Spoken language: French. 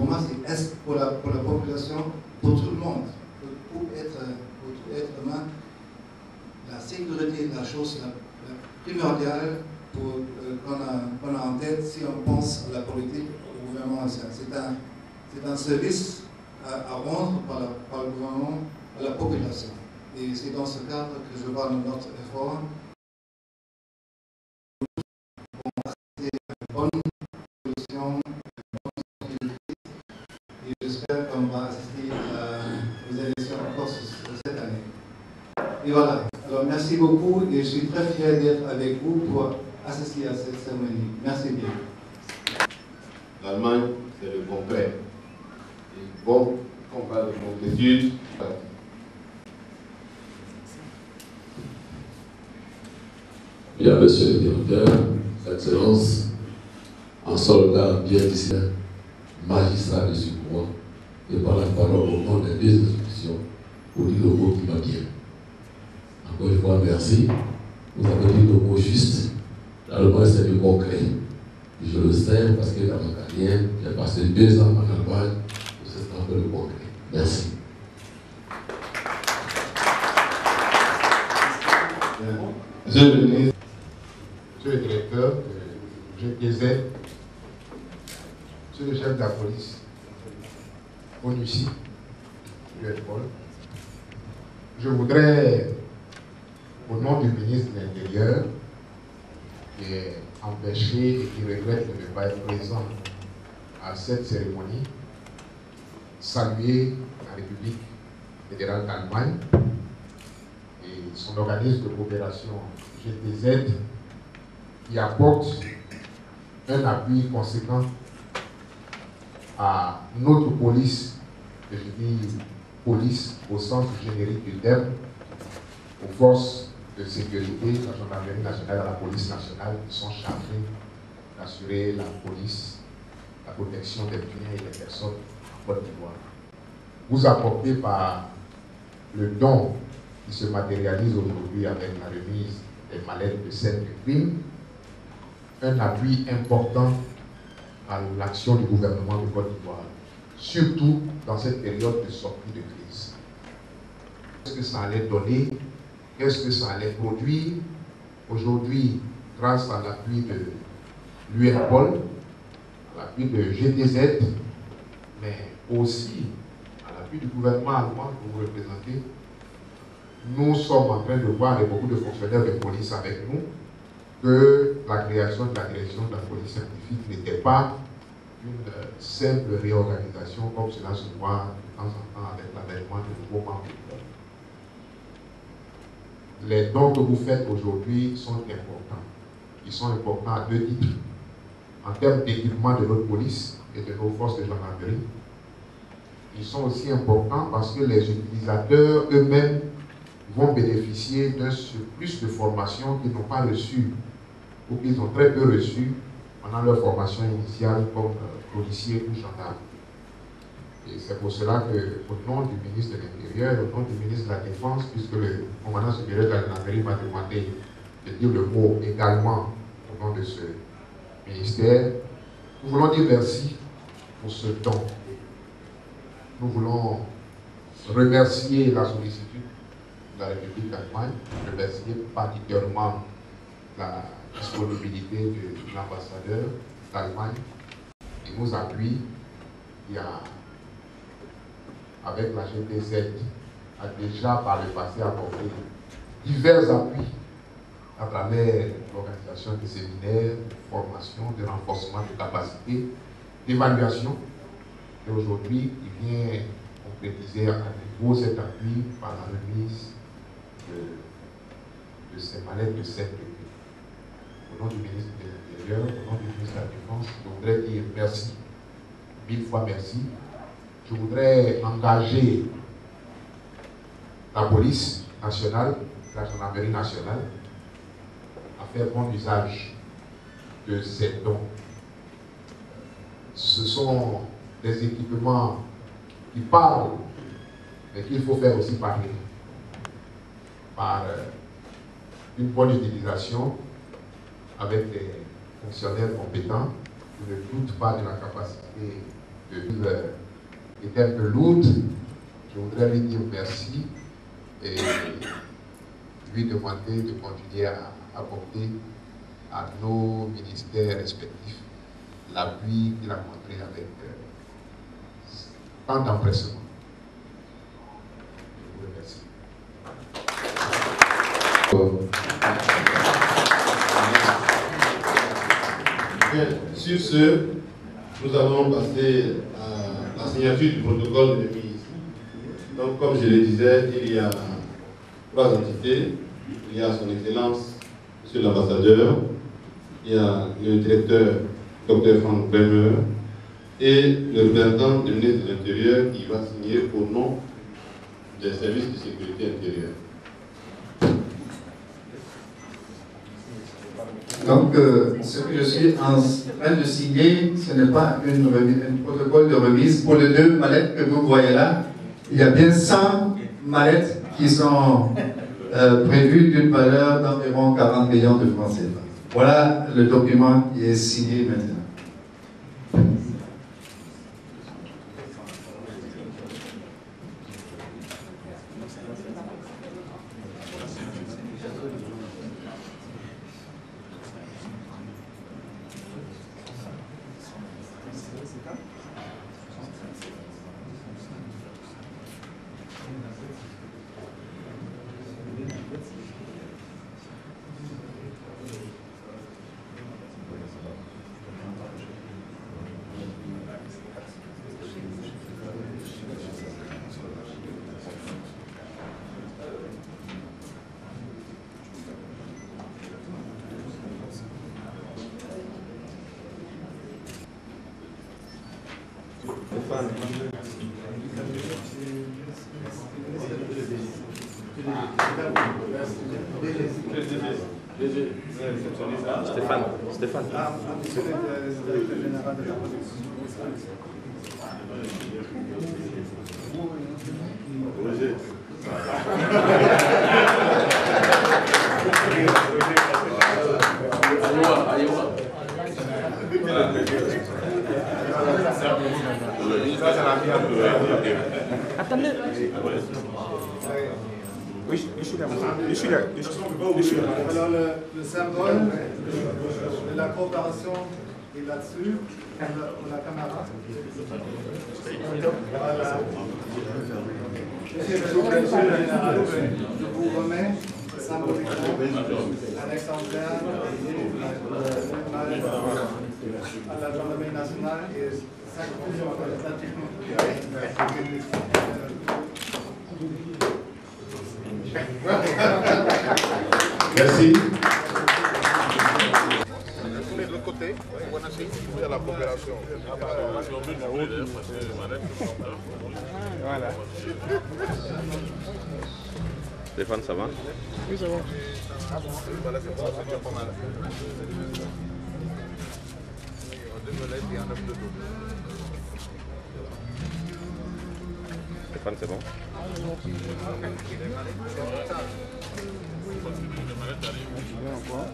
pour moi, c'est est pour la population, pour tout le monde, pour tout être humain. La sécurité est la chose la primordiale pour qu'on a en tête si on pense à la politique, au gouvernement. C'est un service à rendre par le gouvernement à la population. Et c'est dans ce cadre que je vois notre effort pour assister à une bonne solution, une bonne stabilité. Et j'espère qu'on va assister aux élections encore cette année. Et voilà. Alors merci beaucoup et je suis très fier d'être avec vous pour assister à cette cérémonie. Merci bien. L'Allemagne, c'est le concret. Et bon, on parle de concrétude. Bien, monsieur le directeur, Excellence, en soldat bien ici, magistrat de Sucroix, et par la parole au nom des deux institutions, pour dire le mot qui va bien. Encore une fois, merci. Vous avez dit le mot juste. L'Allemagne, c'est du concret. Je le sais parce que dans ma carrière, j'ai passé 2 ans en Allemagne, c'est un peu le concret. Merci. Monsieur le ministre, monsieur le directeur de GTZ, monsieur le chef de la police, ONUCI, Paul, je voudrais, au nom du ministre de l'Intérieur, qui est empêché et qui regrette de ne pas être présent à cette cérémonie, saluer la République fédérale d'Allemagne et son organisme de coopération GTZ qui apporte un appui conséquent à notre police, et je dis police au sens générique du terme, aux forces de sécurité, la gendarmerie nationale et la police nationale qui sont chargées d'assurer la police, la protection des biens et des personnes en Côte d'Ivoire. Vous apportez par le don qui se matérialise aujourd'hui avec la remise des mallettes de scène de crime, un appui important à l'action du gouvernement de Côte d'Ivoire, surtout dans cette période de sortie de crise. Qu'est-ce que ça allait donner? Qu'est-ce que ça allait produire? Aujourd'hui, grâce à l'appui de l'UNPOL, à l'appui de GTZ, mais aussi à l'appui du gouvernement allemand que vous représentez, nous sommes en train de voir avec beaucoup de fonctionnaires de police avec nous que la création de la direction de la police scientifique n'était pas une simple réorganisation comme cela se voit de temps en temps avec l'avènement de nouveaux membres. Les dons que vous faites aujourd'hui sont importants. Ils sont importants à 2 titres. En termes d'équipement de notre police et de nos forces de gendarmerie, ils sont aussi importants parce que les utilisateurs eux-mêmes vont bénéficier d'un surplus de formation qu'ils n'ont pas reçu ou qu'ils ont très peu reçu pendant leur formation initiale comme policiers ou gendarmes. Et c'est pour cela que, au nom du ministre de l'Intérieur, au nom du ministre de la Défense, puisque le commandant supérieur de la gendarmerie m'a demandé de dire le mot également au nom de ce ministère, nous voulons dire merci pour ce don. Nous voulons remercier la sollicitude de la République d'Allemagne, remercier particulièrement la disponibilité de l'ambassadeur d'Allemagne qui nous appuie, qui a, avec la GTZ, a déjà par le passé apporté divers appuis à travers l'organisation de séminaires, de formation, de renforcement de capacités, d'évaluation. Et aujourd'hui, il vient concrétiser à nouveau cet appui par la remise de ces mallettes de cette pays. Au nom du ministre de l'Intérieur, au nom du ministre de la Défense, je voudrais dire merci, 1000 fois merci. Je voudrais engager la police nationale, la gendarmerie nationale, à faire bon usage de ces dons. Ce sont des équipements qui parlent, mais qu'il faut faire aussi parler. Par une bonne utilisation avec des fonctionnaires compétents qui ne doutent pas de la capacité était un peu lourde, je voudrais lui dire merci et lui demander de continuer à apporter à nos ministères respectifs l'appui qu'il a montré avec tant d'empressement. Je vous remercie. Bien, sur ce, nous allons passer à la signature du protocole de remise. Donc, comme je le disais, il y a 3 entités. Il y a son Excellence, Monsieur l'Ambassadeur, il y a le directeur, Dr Franck Bremer, et le représentant du ministre de l'Intérieur qui va signer au nom des services de sécurité intérieure. Donc, ce que je suis en train de signer, ce n'est pas un protocole de remise. Pour les 2 mallettes que vous voyez là, il y a bien 100 mallettes qui sont prévues d'une valeur d'environ 40 millions de francs CFA. Voilà le document qui est signé maintenant. Stéphane. Monsieur le directeur général de la production. Roger. Attendez. Oui, je suis là. Alors, le symbole de la coopération est là-dessus, pour la caméra. Voilà. Monsieur le directeur général, je vous remets symboliquement un exemplaire à la gendarmerie nationale et 5 représentatifs. Merci. De l'autre côté, on a la coopération. Voilà. Stéphane, ça va? Oui, ça va. Stéphane, c'est bon? Encore.